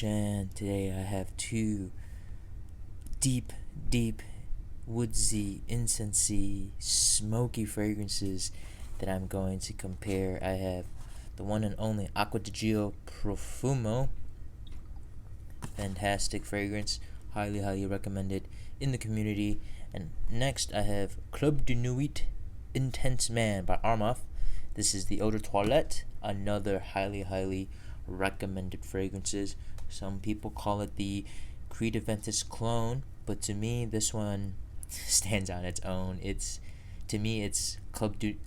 And today I have two deep, deep, woodsy, incensey, smoky fragrances that I'm going to compare. I have the one and only Acqua Profumo, fantastic fragrance, highly, highly recommended in the community. And next I have Club de Nuit Intense Man by Armaf. This is the Eau de Toilette, another highly, highly recommended fragrances. Some people call it the Creed Aventus clone, but to me, this one stands on its own. To me, it's Club de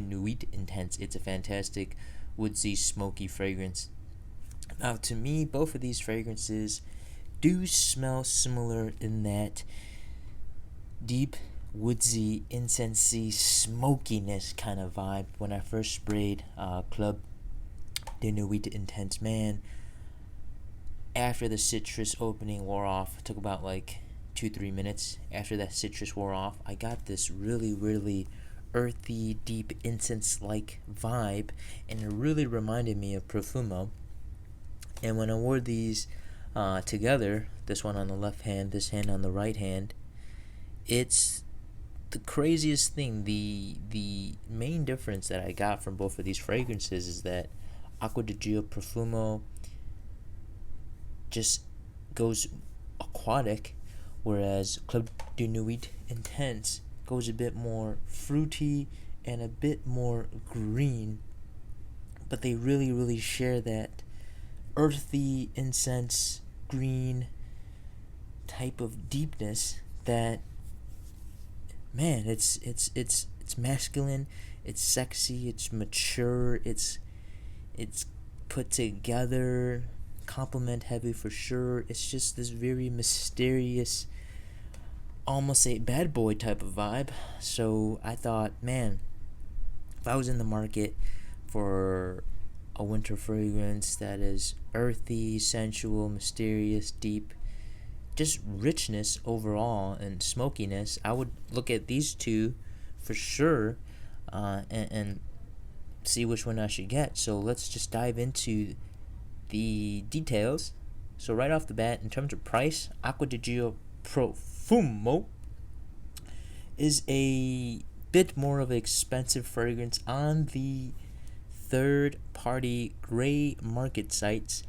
Nuit Intense. It's a fantastic woodsy, smoky fragrance. Now, to me, both of these fragrances do smell similar in that deep, woodsy, incensey, smokiness kind of vibe. When I first sprayed Club de Nuit Intense Man, after the citrus opening wore off, it took about like 2-3 minutes. After that citrus wore off, I got this really, really earthy, deep, incense-like vibe, and it really reminded me of Profumo. And when I wore these together, this one on the left hand, this hand on the right hand, it's the craziest thing. The main difference that I got from both of these fragrances is that Acqua di Gio Profumo just goes aquatic, whereas Club de Nuit Intense goes a bit more fruity and a bit more green. But they really, really share that earthy incense green type of deepness that, man, it's masculine, it's sexy, it's mature, it's put together, compliment heavy for sure. It's just this very mysterious, almost a bad boy type of vibe. So I thought, man, if I was in the market for a winter fragrance that is earthy, sensual, mysterious, deep, just richness overall and smokiness, I would look at these two for sure, and see which one I should get. So let's just dive into the details. So right off the bat, in terms of price, Acqua di Gio Profumo is a bit more of an expensive fragrance on the third-party gray market sites.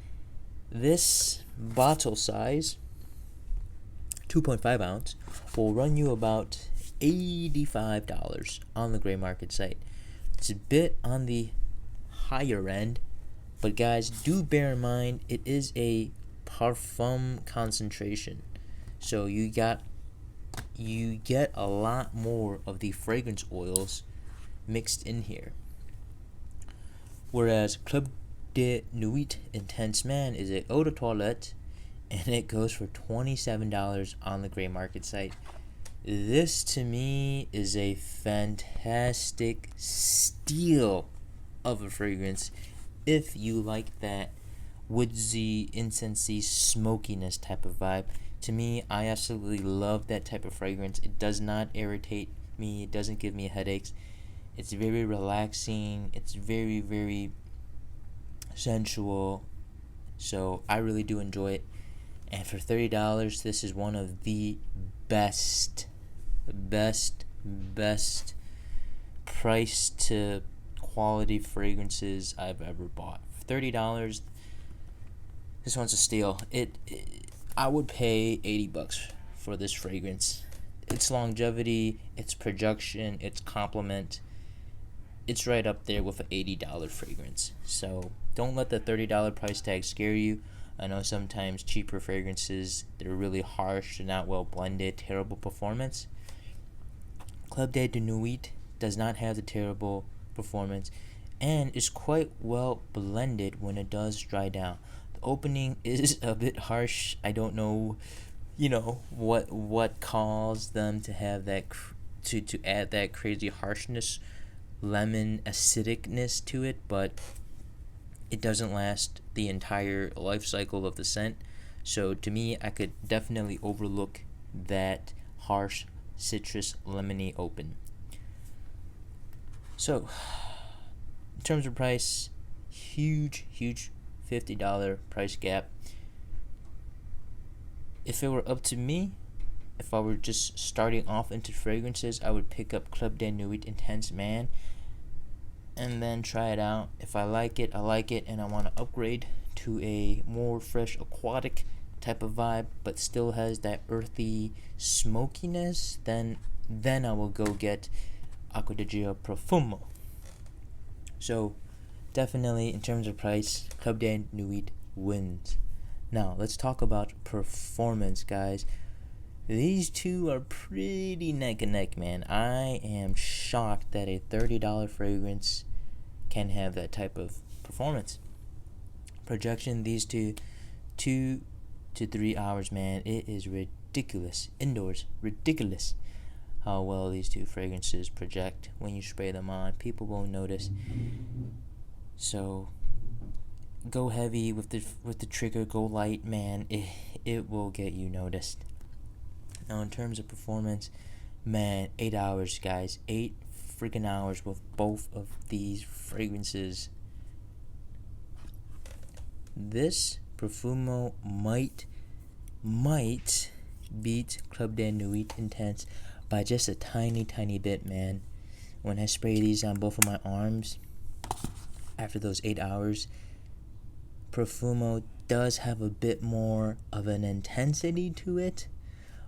This bottle size, 2.5 ounce, will run you about $85 on the gray market site. It's a bit on the higher end, but guys, do bear in mind it is a parfum concentration, so you get a lot more of the fragrance oils mixed in here. Whereas Club de Nuit Intense Man is a eau de toilette, and it goes for $27 on the gray market site. This to me is a fantastic steal of a fragrance if you like that woodsy, incensey, smokiness type of vibe. To me, I absolutely love that type of fragrance. It does not irritate me. It doesn't give me headaches. It's very relaxing. It's very, very sensual. So I really do enjoy it. And for $30, this is one of the best price to quality fragrances I've ever bought. For $30, this one's a steal. I would pay $80 for this fragrance. Its longevity, its production, its complement, it's right up there with an $80 fragrance. So don't let the $30 price tag scare you. I know sometimes cheaper fragrances, they're really harsh, they're not well blended, terrible performance. Club de Nuit does not have the terrible performance and is quite well blended when it does dry down. The opening is a bit harsh. I don't know, what caused them to have that to add that crazy harshness, lemon acidicness to it, but it doesn't last the entire life cycle of the scent. So to me, I could definitely overlook that harsh citrus lemony open. So in terms of price, huge $50 price gap. If it were up to me, if I were just starting off into fragrances, I would pick up Club de Nuit Intense Man and then try it out. If I like it, I like it, and I want to upgrade to a more fresh aquatic type of vibe, but still has that earthy smokiness, then I will go get Acqua di Gio Profumo. So definitely in terms of price, Club de Nuit wins. Now let's talk about performance, guys. These two are pretty neck and neck, man. I am shocked that a $30 fragrance can have that type of performance. Projection, these two, 2 to 3 hours, man. It is ridiculous. Indoors, ridiculous how well these two fragrances project when you spray them on. People won't notice. So go heavy with the trigger, go light, man. It will get you noticed. Now in terms of performance, man, 8 hours, guys. 8 freaking hours with both of these fragrances. This Profumo might beat Club de Nuit Intense by just a tiny bit, man. When I spray these on both of my arms after those 8 hours, Profumo does have a bit more of an intensity to it,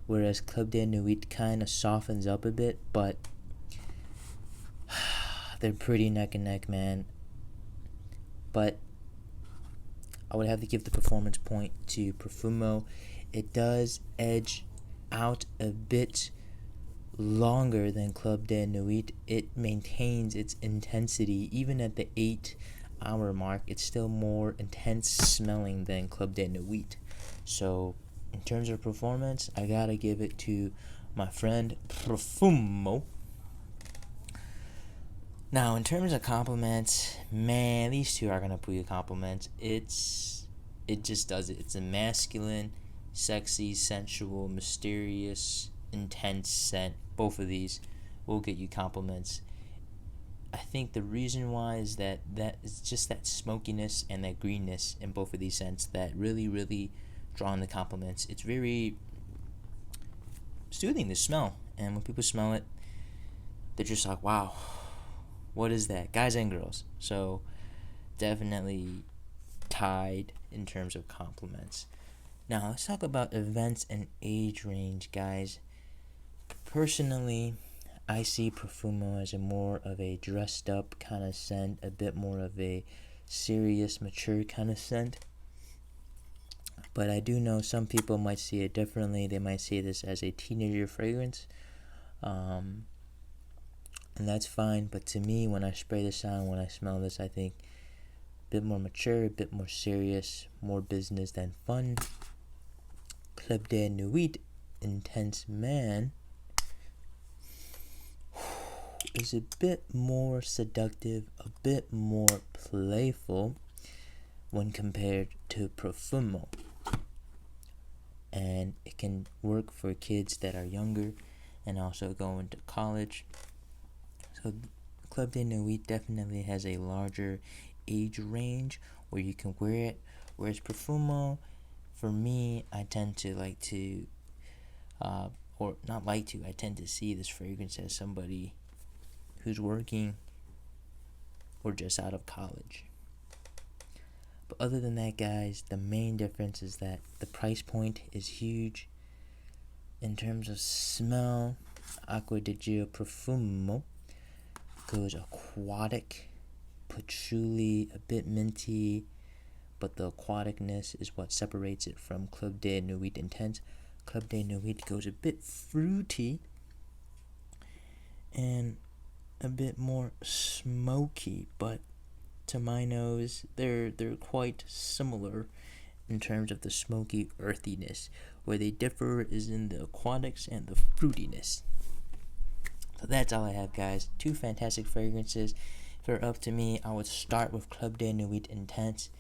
whereas Club de Nuit kind of softens up a bit, but they're pretty neck and neck, man. But I would have to give the performance point to Profumo. It does edge out a bit longer than Club de Nuit. It maintains its intensity even at the 8-hour mark. It's still more intense smelling than Club de Nuit. So in terms of performance, I gotta give it to my friend Profumo. Now, in terms of compliments, man, these two are gonna put you compliments. It just does it. It's a masculine, sexy, sensual, mysterious, intense scent. Both of these will get you compliments. I think the reason why is that is just that smokiness and that greenness in both of these scents that really draw in the compliments. It's very soothing to smell, and when people smell it, they're just like, wow, what is that? Guys and girls. So definitely tied in terms of compliments. Now let's talk about events and age range, guys. Personally, I see Profumo as a more of a dressed up kind of scent, a bit more of a serious, mature kind of scent. But I do know some people might see it differently. They might see this as a teenager fragrance. And that's fine. But to me, when I spray this on, when I smell this, I think a bit more mature, a bit more serious, more business than fun. Club de Nuit Intense Man is a bit more seductive, a bit more playful when compared to Profumo. And it can work for kids that are younger and also going to college. So Club de Nuit definitely has a larger age range where you can wear it, whereas Profumo, for me, I tend to I tend to see this fragrance as somebody who's working or just out of college. But other than that, guys, the main difference is that the price point is huge. In terms of smell, Acqua di Gio Profumo goes aquatic, patchouli, a bit minty, but the aquaticness is what separates it from Club de Nuit Intense. Club de Nuit goes a bit fruity and a bit more smoky, but to my nose, they're quite similar in terms of the smoky earthiness. Where they differ is in the aquatics and the fruitiness. So that's all I have, guys. 2 fantastic fragrances. If it were up to me, I would start with Club de Nuit Intense.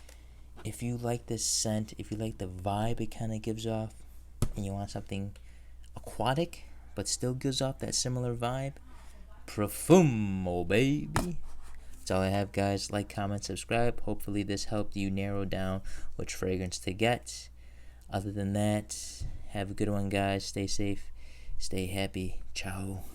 If you like this scent, if you like the vibe it kind of gives off, and you want something aquatic but still gives off that similar vibe, Profumo, baby. That's all I have, guys. Like, comment, subscribe. Hopefully this helped you narrow down which fragrance to get. Other than that, Have a good one, guys. Stay safe. Stay happy. Ciao.